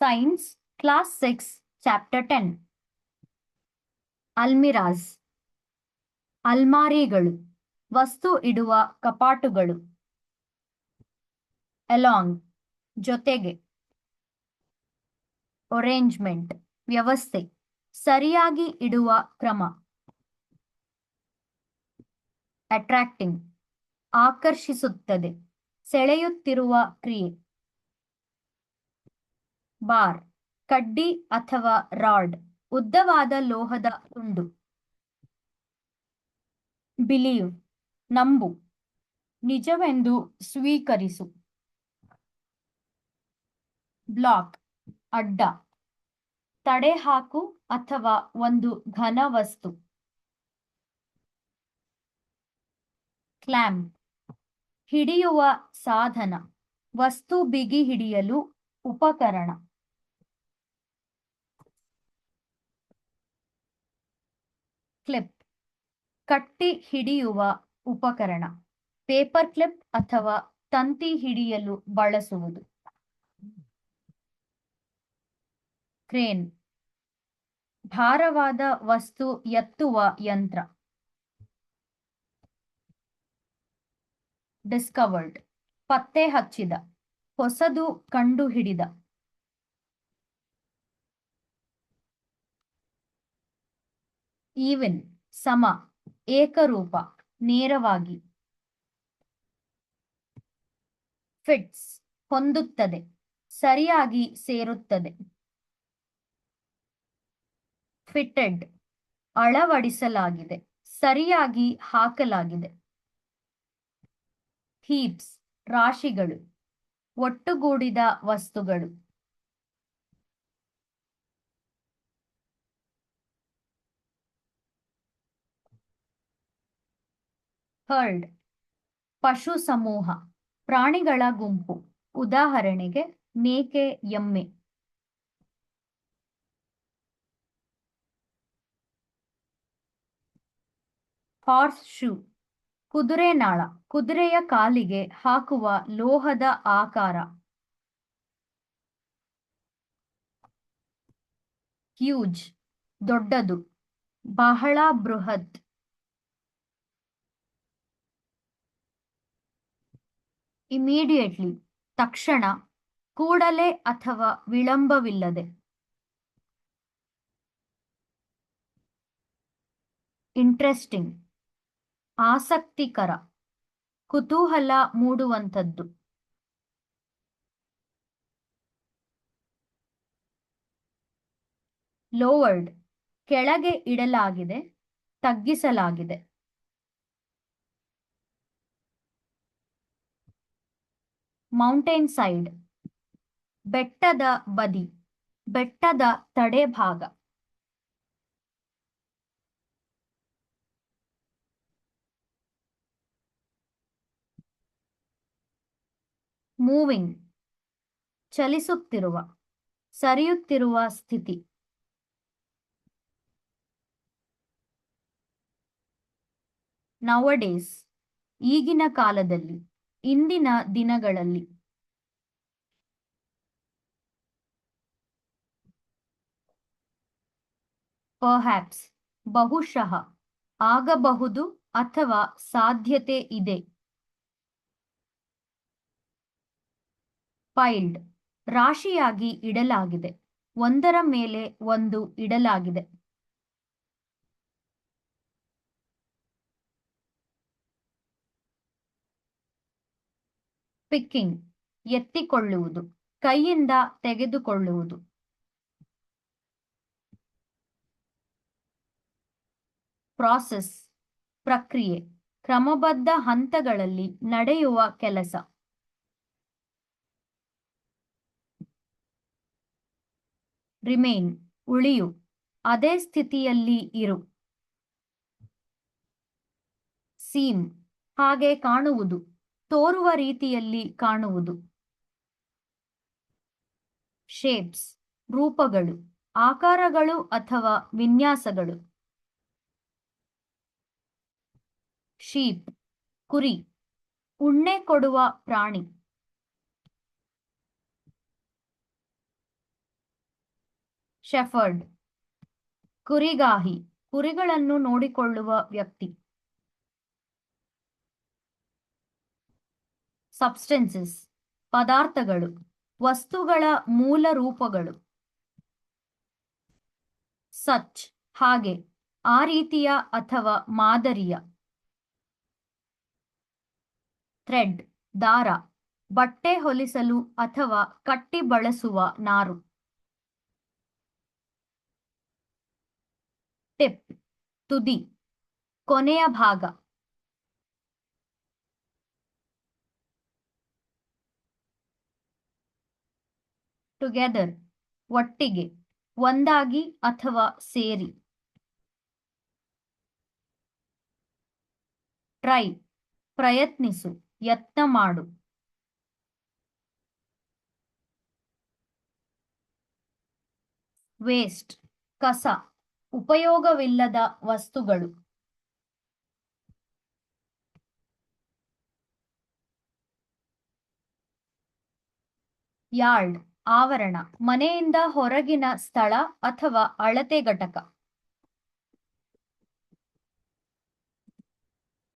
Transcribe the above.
Science, Class 6, Chapter 10. ಅಲ್ಮಿರಾಸ್. ಅಲ್ಮಾರಿಗಳು, ವಸ್ತು ಇಡುವ ಕಪಾಟುಗಳು. Along, ಜೊತೆಗೆ. ಅರೇಂಜ್ಮೆಂಟ್, ವ್ಯವಸ್ಥೆ, ಸರಿಯಾಗಿ ಇಡುವ ಕ್ರಮ. ಅಟ್ರಾಕ್ಟಿಂಗ್, ಆಕರ್ಷಿಸುತ್ತದೆ, ಸೆಳೆಯುತ್ತಿರುವ ಕ್ರಿಯೆ. ಬಾರ್, ಕಡ್ಡಿ ಅಥವಾ ರಾಡ್, ಉದ್ದವಾದ ಲೋಹದ ತುಂಡು. ಬಿಲೀವ್, ನಂಬು, ನಿಜವೆಂದು ಸ್ವೀಕರಿಸು. ಬ್ಲಾಕ್, ಅಡ್ಡ, ತಡೆಹಾಕು ಅಥವಾ ಒಂದು ಘನ ವಸ್ತು. ಕ್ಲ್ಯಾಂಪ್, ಹಿಡಿಯುವ ಸಾಧನ, ವಸ್ತು ಬಿಗಿ ಹಿಡಿಯಲು ಉಪಕರಣ. ಕ್ಲಿಪ್, ಕಟ್ಟಿ ಹಿಡಿಯುವ ಉಪಕರಣ, ಪೇಪರ್ ಕ್ಲಿಪ್ ಅಥವಾ ತಂತಿ ಹಿಡಿಯಲು ಬಳಸುವುದು. ಕ್ರೇನ್, ಭಾರವಾದ ವಸ್ತು ಎತ್ತುವ ಯಂತ್ರ. ಡಿಸ್ಕವರ್ಡ್, ಪತ್ತೆ ಹಚ್ಚಿದ, ಹೊಸದು ಕಂಡುಹಿಡಿದ. ಈವನ್, ಸಮ, ಏಕರೂಪ, ನೇರವಾಗಿ. ಫಿಟ್ಸ್, ಹೊಂದುತ್ತದೆ, ಸರಿಯಾಗಿ ಸೇರುತ್ತದೆ. ಫಿಟ್ಟೆಡ್, ಅಳವಡಿಸಲಾಗಿದೆ, ಸರಿಯಾಗಿ ಹಾಕಲಾಗಿದೆ. ಹೀಪ್ಸ್, ರಾಶಿಗಳು, ಒಟ್ಟುಗೂಡಿದ ವಸ್ತುಗಳು. ಹರ್ಡ್, ಪಶು ಸಮೂಹ, ಪ್ರಾಣಿಗಳ ಗುಂಪು, ಉದಾಹರಣೆಗೆ ಮೇಕೆ, ಎಮ್ಮೆ. ಹಾರ್ಸ್ ಶೂ, ಕುದುರೆ ನಾಳ, ಕುದುರೆಯ ಕಾಲಿಗೆ ಹಾಕುವ ಲೋಹದ ಆಕಾರ. ಹ್ಯೂಜ್, ದೊಡ್ಡದು, ಬಹಳ ಬೃಹತ್. ಇಮಿಡಿಯೇಟ್ಲಿ, ತಕ್ಷಣ, ಕೂಡಲೇ ಅಥವಾ ವಿಳಂಬವಿಲ್ಲದೆ. ಇಂಟ್ರೆಸ್ಟಿಂಗ್, ಆಸಕ್ತಿಕರ, ಕುತೂಹಲ ಮೂಡುವಂಥದ್ದು. ಲೋವರ್ಡ್, ಕೆಳಗೆ ಇಡಲಾಗಿದೆ, ತಗ್ಗಿಸಲಾಗಿದೆ. ಮೌಂಟೇನ್ ಸೈಡ್, ಬೆಟ್ಟದ ಬದಿ, ಬೆಟ್ಟದ ತಡೆಭಾಗ. ಮೂವಿಂಗ್, ಚಲಿಸುತ್ತಿರುವ, ಸರಿಯುತ್ತಿರುವ ಸ್ಥಿತಿ. ನೌವಡೇಸ್, ಈಗಿನ ಕಾಲದಲ್ಲಿ, ಇಂದಿನ ದಿನಗಳಲ್ಲಿ. ಪರ್ಹ್ಯಾಪ್ಸ್, ಬಹುಶಃ, ಆಗಬಹುದು ಅಥವಾ ಸಾಧ್ಯತೆ ಇದೆ. ಪೈಲ್ಡ್, ರಾಶಿಯಾಗಿ ಇಡಲಾಗಿದೆ, ಒಂದರ ಮೇಲೆ ಒಂದು ಇಡಲಾಗಿದೆ. ಪಿಕ್ಕಿಂಗ್, ಎತ್ತಿಕೊಳ್ಳುವುದು, ಕೈಯಿಂದ ತೆಗೆದುಕೊಳ್ಳುವುದು. ಪ್ರಾಸೆಸ್, ಪ್ರಕ್ರಿಯೆ, ಕ್ರಮಬದ್ಧ ಹಂತಗಳಲ್ಲಿ ನಡೆಯುವ ಕೆಲಸ. ರಿಮೇನ್, ಉಳಿಯು, ಅದೇ ಸ್ಥಿತಿಯಲ್ಲಿ ಇರು. ಸೀಮ್, ಹಾಗೆ ಕಾಣುವುದು, ತೋರುವ ರೀತಿಯಲ್ಲಿ ಕಾಣುವುದು. ಶೇಪ್ಸ್, ರೂಪಗಳು, ಆಕಾರಗಳು ಅಥವಾ ವಿನ್ಯಾಸಗಳು. ಶೀಪ್, ಕುರಿ, ಉಣ್ಣೆ ಕೊಡುವ ಪ್ರಾಣಿ. ಶೆಫರ್ಡ್. ಕುರಿಗಾಹಿ, ಕುರಿಗಳನ್ನು ನೋಡಿಕೊಳ್ಳುವ ವ್ಯಕ್ತಿ. ಸಬ್ಸ್ಟೆನ್ಸಸ್, ಪದಾರ್ಥಗಳು, ವಸ್ತುಗಳ ಮೂಲ ರೂಪಗಳು. ಸಚ್, ಹಾಗೆ, ಆ ರೀತಿಯ ಅಥವಾ ಮಾದರಿಯ. ಥ್ರೆಡ್, ದಾರ, ಬಟ್ಟೆ ಹೊಲಿಸಲು ಅಥವಾ ಕಟ್ಟಿ ಬಳಸುವ ನಾರು. ಟಿಪ್, ತುದಿ, ಕೊನೆಯ ಭಾಗ. ಟುಗೆದರ್, ಒಟ್ಟಿಗೆ, ಒಂದಾಗಿ ಅಥವಾ ಸೇರಿ. ಟ್ರೈ, ಪ್ರಯತ್ನಿಸು, ಯತ್ನ ಮಾಡು. ವೇಸ್ಟ್, ಕಸ, ಉಪಯೋಗವಿಲ್ಲದ ವಸ್ತುಗಳು. ಯಾರ್ಡ್, ಆವರಣ, ಮನೆಯಿಂದ ಹೊರಗಿನ ಸ್ಥಳ ಅಥವಾ ಅಳತೆ ಘಟಕ.